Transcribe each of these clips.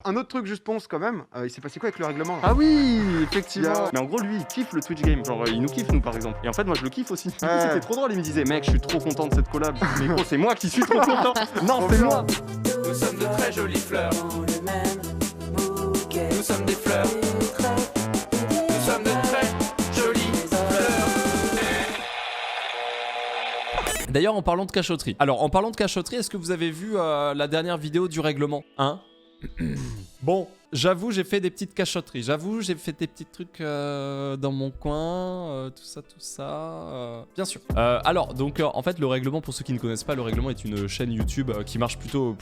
Un autre truc juste ponce quand même, il s'est passé quoi avec le règlement là? Ah oui, effectivement. Il y a- Mais en gros, lui, il kiffe le Twitch game. Genre, il nous kiffe, nous, par exemple. Et en fait, moi, je le kiffe aussi. Du coup, Ouais. c'était trop drôle. Il me disait, mec, je suis trop content de cette collab. Mais gros, c'est moi qui suis trop content. Non, Trop c'est bien. moi. Nous sommes de très jolies fleurs. Nous sommes des fleurs. Nous sommes de très jolies fleurs. D'ailleurs, en parlant de cachotterie. Alors, en parlant de cachotterie, est-ce que vous avez vu la dernière vidéo du règlement, hein? Bon, j'avoue, j'ai fait des petites cachotteries. J'avoue, j'ai fait des petits trucs dans mon coin, tout ça. Bien sûr. Alors, donc, en fait, le règlement, pour ceux qui ne connaissent pas, le règlement est une chaîne YouTube qui marche plutôt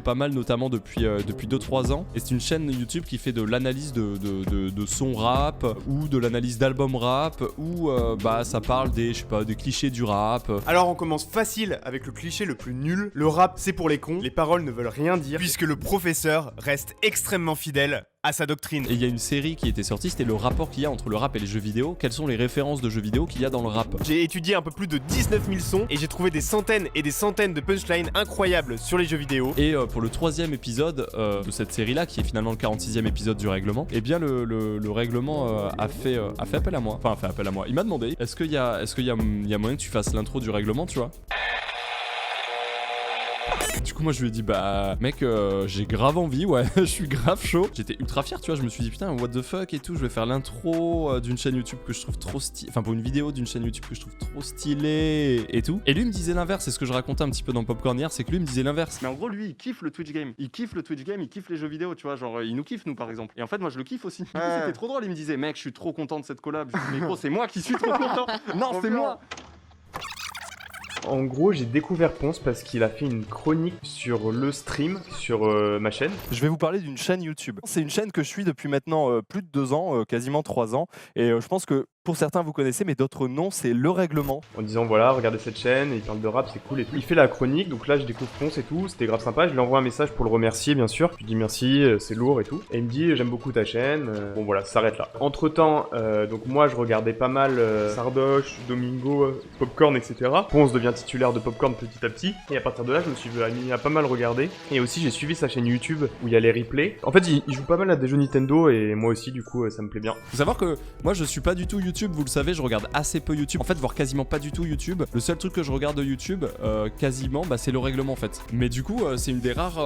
pas mal, notamment depuis 2-3 ans. Et c'est une chaîne YouTube qui fait de l'analyse de son rap ou de l'analyse d'albums rap ou bah ça parle des, je sais pas, des clichés du rap. Alors on commence facile avec le cliché le plus nul. Le rap c'est pour les cons, les paroles ne veulent rien dire, puisque le professeur reste extrêmement fidèle à sa doctrine. Et il y a une série qui était sortie, c'était le rapport qu'il y a entre le rap et les jeux vidéo. Quelles sont les références de jeux vidéo qu'il y a dans le rap? J'ai étudié un peu plus de 19 000 sons et j'ai trouvé des centaines et des centaines de punchlines incroyables sur les jeux vidéo. Et pour le 3e épisode de cette série-là, qui est finalement le 46e épisode du règlement, eh bien le règlement a fait appel à moi. Enfin, a fait appel à moi. Il m'a demandé, est-ce qu'il y a moyen que tu fasses l'intro du règlement, tu vois? Du coup, moi, je lui ai dit, bah, mec, j'ai grave envie, ouais, je suis grave chaud. J'étais ultra fier, tu vois, je me suis dit, putain, what the fuck et tout, je vais faire l'intro d'une chaîne YouTube que je trouve trop stylée, enfin, pour une vidéo d'une chaîne YouTube que je trouve trop stylée et tout. Et lui, il me disait l'inverse, c'est ce que je racontais un petit peu dans Popcorn hier, c'est que lui, il me disait l'inverse. Mais en gros, lui, il kiffe le Twitch game. Il kiffe le Twitch game, il kiffe les jeux vidéo, tu vois. Genre, il nous kiffe, nous, par exemple. Et en fait, moi, je le kiffe aussi. Du coup, Ouais. c'était trop drôle. Il me disait, mec, je suis trop content de cette collab. Mais gros, c'est moi qui suis trop content. Non, Trop c'est bien. moi. En gros, j'ai découvert Ponce parce qu'il a fait une chronique sur le stream sur ma chaîne. Je vais vous parler d'une chaîne YouTube. C'est une chaîne que je suis depuis maintenant plus de 2 ans, quasiment 3 ans. Et je pense que pour certains vous connaissez, mais d'autres non, c'est Le Règlement. En disant voilà, regardez cette chaîne, et il parle de rap, c'est cool et tout. Il fait la chronique, donc là je découvre Ponce et tout, c'était grave sympa. Je lui envoie un message pour le remercier, bien sûr. Je lui dis merci, c'est lourd et tout. Et il me dit j'aime beaucoup ta chaîne. Bon voilà, ça s'arrête là. Entre temps, donc moi je regardais pas mal Sardoche, Domingo, Popcorn, etc. Ponce devient titulaire de Popcorn petit à petit. Et à partir de là, je me suis mis à pas mal regarder. Et aussi j'ai suivi sa chaîne YouTube où il y a les replays. En fait, il joue pas mal à des jeux Nintendo et moi aussi, du coup, ça me plaît bien. Faut savoir que moi je suis pas du tout YouTube, vous le savez, je regarde assez peu YouTube, en fait voire quasiment pas du tout YouTube. Le seul truc que je regarde de YouTube, quasiment, bah, c'est Le Règlement en fait. Mais du coup c'est une des rares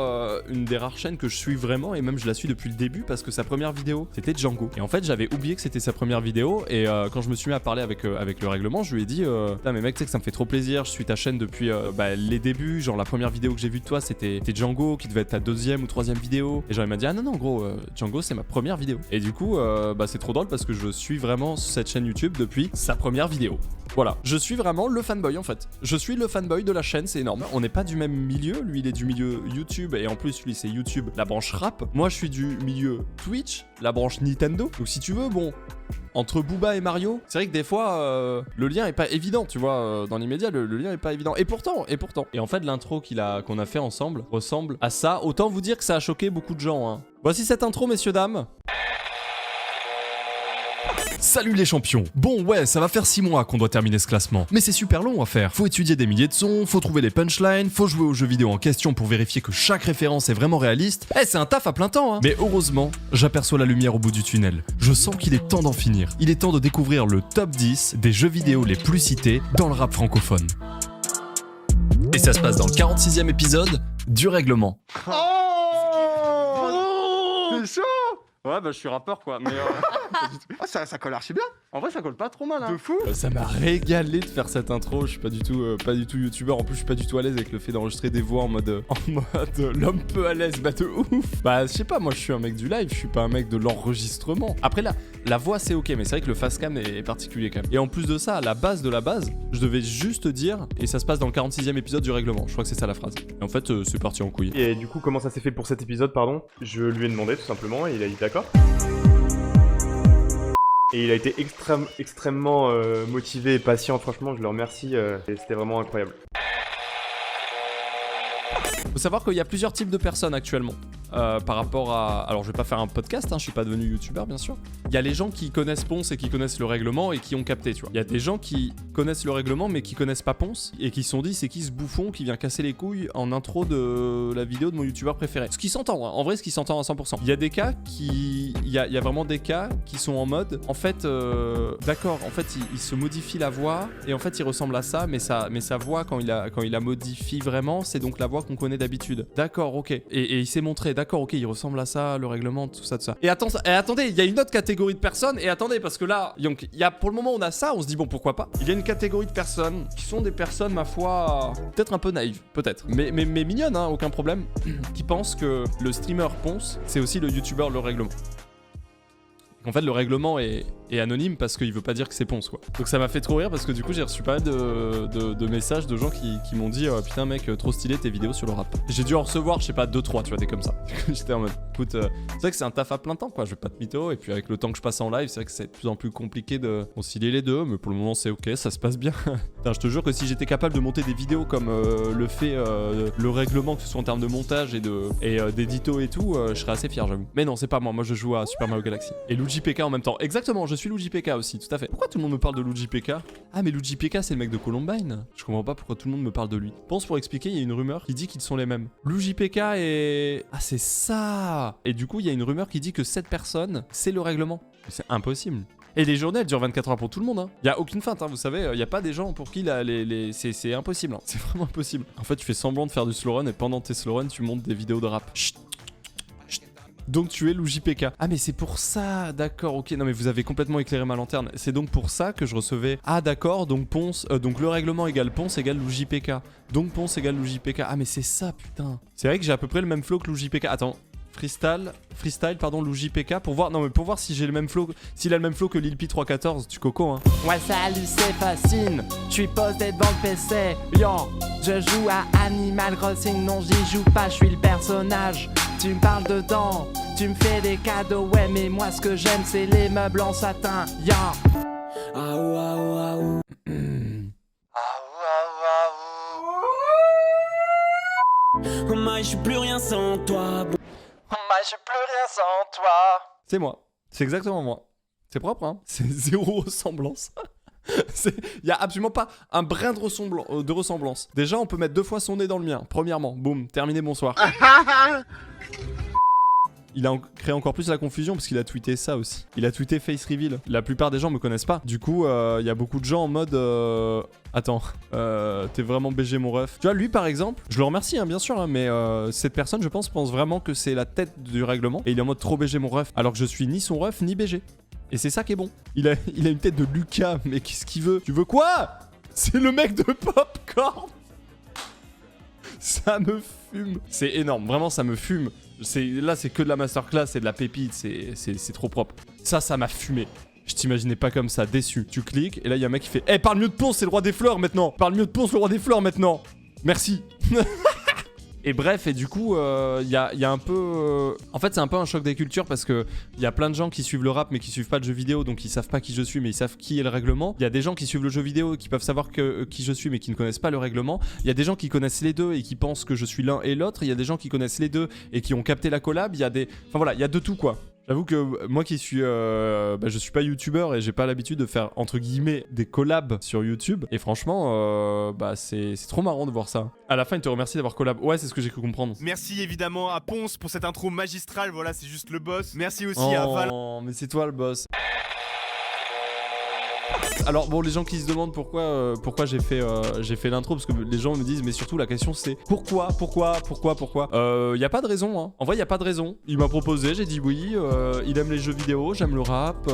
chaînes que je suis vraiment, et même je la suis depuis le début parce que sa première vidéo c'était Django. Et en fait j'avais oublié que c'était sa première vidéo, et quand je me suis mis à parler avec Le Règlement, je lui ai dit putain mais mec, tu sais que ça me fait trop plaisir, je suis ta chaîne depuis les débuts, genre la première vidéo que j'ai vue de toi c'était Django qui devait être ta 2e ou 3e vidéo, et genre il m'a dit ah non gros, Django c'est ma première vidéo. Et du coup c'est trop drôle parce que je suis vraiment cette chaîne YouTube depuis sa première vidéo. Voilà, je suis vraiment le fanboy en fait. Je suis le fanboy de la chaîne, c'est énorme. On n'est pas du même milieu, lui il est du milieu YouTube, et en plus lui c'est YouTube, la branche rap. Moi je suis du milieu Twitch, la branche Nintendo. Donc si tu veux, bon, entre Booba et Mario, c'est vrai que des fois le lien est pas évident, tu vois, dans l'immédiat le lien est pas évident. Et pourtant. Et en fait l'intro qu'on a fait ensemble ressemble à ça. Autant vous dire que ça a choqué beaucoup de gens, hein. Voici cette intro, messieurs dames. Salut les champions. Bon ouais, ça va faire 6 mois qu'on doit terminer ce classement, mais c'est super long à faire. Faut étudier des milliers de sons, faut trouver les punchlines, faut jouer aux jeux vidéo en question pour vérifier que chaque référence est vraiment réaliste. Eh, c'est un taf à plein temps, hein. Mais heureusement, j'aperçois la lumière au bout du tunnel. Je sens qu'il est temps d'en finir. Il est temps de découvrir le top 10 des jeux vidéo les plus cités dans le rap francophone. Et ça se passe dans le 46e épisode du règlement. Oh C'est chaud. Ouais, bah, je suis rappeur, quoi. Mais Ah, ça colle archi bien. en vrai, ça colle pas trop mal, hein. De fou. Ça m'a régalé de faire cette intro. Je suis pas du tout youtubeur. En plus, je suis pas du tout à l'aise avec le fait d'enregistrer des voix en mode l'homme peu à l'aise. Bah de ouf. Bah je sais pas. Moi, je suis un mec du live. Je suis pas un mec de l'enregistrement. Après là, la voix c'est ok, mais c'est vrai que le face cam est particulier quand même. Et en plus de ça, à la base de la base, je devais juste dire, et ça se passe dans le 46e épisode du règlement. Je crois que c'est ça la phrase. Et en fait, c'est parti en couille. Et du coup, comment ça s'est fait pour cet épisode, pardon? Je lui ai demandé tout simplement et il a dit d'accord. Et il a été extrêmement motivé et patient, franchement, je le remercie, et c'était vraiment incroyable. Faut savoir qu'il y a plusieurs types de personnes actuellement. par rapport à... Alors je vais pas faire un podcast, hein, je suis pas devenu youtubeur bien sûr. Il y a les gens qui connaissent Ponce et qui connaissent le règlement et qui ont capté, tu vois. Il y a des gens qui connaissent le règlement mais qui connaissent pas Ponce et qui se sont dit c'est qui ce bouffon qui vient casser les couilles en intro de la vidéo de mon youtubeur préféré. Ce qui s'entend, hein. En vrai ce qui s'entend à 100%. Il y a des cas qui... Il y a vraiment des cas qui sont en mode... En fait, d'accord, en fait il se modifie la voix et en fait il ressemble à ça mais sa voix quand il la modifie vraiment c'est donc la voix qu'on connaît d'habitude. D'accord, ok. Et il s'est montré, d'accord, ok, il ressemble à ça, le règlement, tout ça, tout ça. Et attendez, il y a une autre catégorie de personnes, et attendez, parce que là, donc, il y a, pour le moment, on a ça, on se dit, bon, pourquoi pas. Il y a une catégorie de personnes qui sont des personnes, ma foi, peut-être un peu naïves, peut-être. Mais mignonnes, hein, aucun problème, qui pensent que le streamer Ponce, c'est aussi le youtubeur le règlement. En fait, le règlement est anonyme parce qu'il veut pas dire que c'est Ponce, quoi. Donc ça m'a fait trop rire parce que du coup, j'ai reçu pas mal de messages de gens qui m'ont dit putain, mec, trop stylé tes vidéos sur le rap. J'ai dû en recevoir, je sais pas, 2-3, tu vois, des comme ça. J'étais en mode, écoute, c'est vrai que c'est un taf à plein temps, quoi. Je vais pas te mytho. Et puis avec le temps que je passe en live, c'est vrai que c'est de plus en plus compliqué de concilier les deux. Mais pour le moment, c'est ok, ça se passe bien. Putain, je te jure que si j'étais capable de monter des vidéos comme le fait le règlement, que ce soit en termes de montage et d'édito et tout, je serais assez fier, j'avoue. Mais non, c'est pas moi. Moi, je joue à Super Mario Galaxy. Et Luigi PK en même temps. Exactement, je suis Luigi PK aussi, tout à fait. Pourquoi tout le monde me parle de Luigi PK? Ah, mais Luigi PK, c'est le mec de Columbine. Je comprends pas pourquoi tout le monde me parle de lui. Pense pour expliquer, il y a une rumeur qui dit qu'ils sont les mêmes. Luigi PK et... Ah, c'est ça. Et du coup, il y a une rumeur qui dit que cette personne, c'est le règlement. C'est impossible. Et les journées, elles durent 24 heures pour tout le monde. Il y a aucune feinte, hein, vous savez. Il y a pas des gens pour qui c'est impossible. Hein. C'est vraiment impossible. En fait, tu fais semblant de faire du slow run et pendant tes slow run, tu montes des vidéos de rap. Chut. Donc tu es Luigi PK. Ah mais c'est pour ça, d'accord, ok. Non mais vous avez complètement éclairé ma lanterne. C'est donc pour ça que je recevais... Ah d'accord, donc Ponce... donc le règlement égale Ponce égale Luigi PK. Donc Ponce égale Luigi PK. Ah mais c'est ça, putain. C'est vrai que j'ai à peu près le même flow que Luigi PK. Attends. Freestyle, pardon, Luigi PK pour voir, non mais pour voir si j'ai le même flow, s'il a le même flow que Lil P 314, tu coco hein. Ouais salut c'est Fascine, je suis posté devant le PC, yo, je joue à Animal Crossing, non j'y joue pas, je suis le personnage, tu me parles dedans, tu me fais des cadeaux, ouais mais moi ce que j'aime c'est les meubles en satin, yo. Aou aou aou. Oh my, je suis plus rien sans toi. Oh my, je suis plus rien sans toi. C'est moi. C'est exactement moi. C'est propre, hein. C'est zéro ressemblance. Il y a absolument pas un brin de ressemblance. Déjà, on peut mettre 2 fois son nez dans le mien. Premièrement, boum, terminé, bonsoir. Il a créé encore plus la confusion parce qu'il a tweeté ça aussi. Il a tweeté face reveal. La plupart des gens me connaissent pas. Du coup, il y a beaucoup de gens en mode... Attends, t'es vraiment BG mon ref. Tu vois, lui par exemple, je le remercie hein, bien sûr, hein, mais cette personne, je pense vraiment que c'est la tête du règlement. Et il est en mode trop BG mon ref. Alors que je suis ni son ref, ni BG. Et c'est ça qui est bon. Il a une tête de Lucas, mais qu'est-ce qu'il veut? Tu veux quoi? C'est le mec de Popcorn. Ça me fume. C'est énorme, vraiment ça me fume. Là c'est que de la masterclass, c'est de la pépite, c'est trop propre. Ça m'a fumé. Je t'imaginais pas comme ça, déçu. Tu cliques et là il y a un mec qui fait « Eh, parle mieux de Ponce, c'est le roi des fleurs maintenant. Parle mieux de Ponce, le roi des fleurs maintenant. Merci. » Et bref, et du coup, il y a un peu... En fait, c'est un peu un choc des cultures parce que il y a plein de gens qui suivent le rap mais qui suivent pas le jeu vidéo, donc ils savent pas qui je suis mais ils savent qui est le règlement. Il y a des gens qui suivent le jeu vidéo et qui peuvent savoir qui je suis mais qui ne connaissent pas le règlement. Il y a des gens qui connaissent les deux et qui pensent que je suis l'un et l'autre. Il y a des gens qui connaissent les deux et qui ont capté la collab. Il y a des... Enfin voilà, il y a de tout quoi. J'avoue que moi qui suis... je suis pas youtubeur et j'ai pas l'habitude de faire, entre guillemets, des collabs sur YouTube. Et franchement, c'est trop marrant de voir ça. À la fin, il te remercie d'avoir collab. Ouais, c'est ce que j'ai cru comprendre. Merci évidemment à Ponce pour cette intro magistrale. Voilà, c'est juste le boss. Merci aussi à Val. Oh, mais c'est toi le boss. Alors bon, les gens qui se demandent pourquoi j'ai fait l'intro, parce que les gens me disent, mais surtout la question c'est pourquoi y a pas de raison hein. En vrai y a pas de raison. Il m'a proposé, j'ai dit oui, il aime les jeux vidéo, j'aime le rap,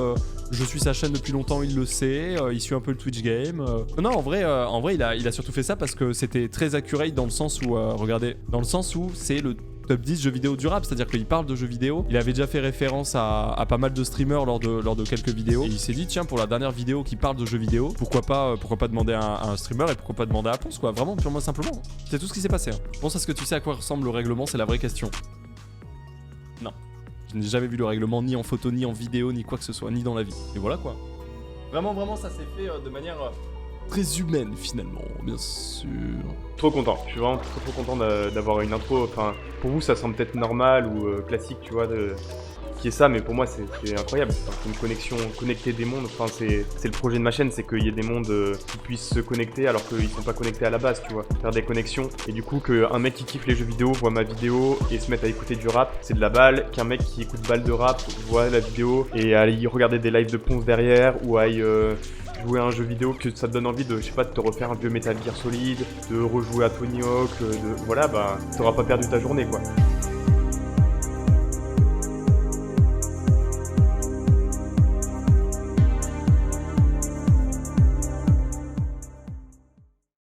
je suis sa chaîne depuis longtemps, il le sait, il suit un peu le Twitch game. Non en vrai il a surtout fait ça parce que c'était très accurate dans le sens où regardez, dans le sens où c'est le top 10 jeux vidéo du rap, c'est-à-dire qu'il parle de jeux vidéo. Il avait déjà fait référence à pas mal de streamers lors de quelques vidéos. Et il s'est dit tiens, pour la dernière vidéo qui parle de jeux vidéo, pourquoi pas demander à un streamer et pourquoi pas demander à Ponce quoi, vraiment purement simplement. C'est tout ce qui s'est passé. Hein. Pense à ce que tu sais à quoi ressemble le règlement, c'est la vraie question. Non. Je n'ai jamais vu le règlement ni en photo, ni en vidéo, ni quoi que ce soit, ni dans la vie. Et voilà quoi. Vraiment ça s'est fait de manière très humaine finalement, bien sûr. Trop content, je suis vraiment trop content d'avoir une intro. Enfin, pour vous, ça semble peut-être normal ou classique, tu vois, qui est ça, mais pour moi, c'est incroyable. Enfin, c'est une connexion, connecter des mondes. Enfin, c'est le projet de ma chaîne, c'est qu'il y ait des mondes qui puissent se connecter alors qu'ils sont pas connectés à la base, tu vois. Faire des connexions. Et du coup, qu'un mec qui kiffe les jeux vidéo voit ma vidéo et se mette à écouter du rap, c'est de la balle. Qu'un mec qui écoute balle de rap voit la vidéo et aille regarder des lives de Ponce derrière ou aille jouer à un jeu vidéo, que ça te donne envie de, je sais pas, de te refaire un vieux Metal Gear Solid, de rejouer à Tony Hawk, voilà, bah, t'auras pas perdu ta journée, quoi.